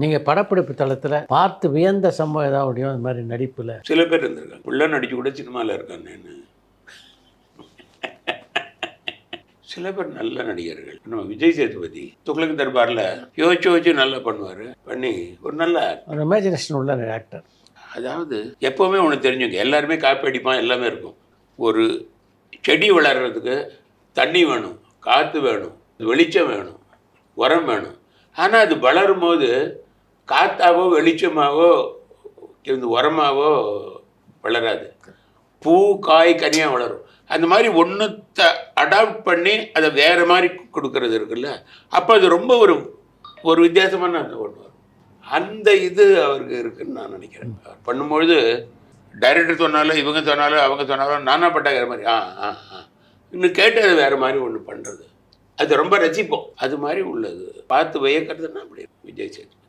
நீங்கள் படப்பிடிப்பு தளத்தில் பார்த்து வியந்த சம்பவம் ஏதாவது முடியும் அந்த மாதிரி நடிப்பில்? சில பேர் இருந்திருக்காங்க. புள்ள நடிச்சு கூட சினிமாவில் இருக்கான்னு. சில பேர் நல்ல நடிகர்கள். நம்ம விஜய் சேதுபதி துக்ளக் தர்பாரில் யோசிச்சு நல்லா பண்ணுவார். பண்ணி ஒரு நல்ல ஒரு இமேஜினேஷன் உள்ள ஆக்டர். அதாவது எப்போவுமே ஒன்று தெரிஞ்சுங்க, எல்லாருமே காப்பி அடிப்பான், எல்லாமே இருக்கும். ஒரு செடி வளர்கிறதுக்கு தண்ணி வேணும், காற்று வேணும், வெளிச்சம் வேணும், உரம் வேணும். ஆனால் அது வளரும் போது காற்றாவோ வெளிச்சமாகவோ இந்த உரமாகவோ வளராது. பூ காய் கனியாக வளரும். அந்த மாதிரி ஒன்றுத்தை அடாப்ட் பண்ணி அதை வேறு மாதிரி கொடுக்கறது இருக்குல்ல, அப்போ அது ரொம்ப ஒரு வித்தியாசமான அந்த ஒன்று வரும். அந்த இது அவருக்கு இருக்குதுன்னு நான் நினைக்கிறேன். அவர் பண்ணும்பொழுது டைரக்டர் சொன்னாலும் இவங்க சொன்னாலும் அவங்க சொன்னாலும் நானா பட்டாக்கிற மாதிரி இன்னும் கேட்டு அது வேறு மாதிரி ஒன்று பண்ணுறது, அது ரொம்ப ரசிப்போம். அது மாதிரி உள்ளது பார்த்து வியக்கிறதுன்னா அப்படி விஜய் சேதுபதி.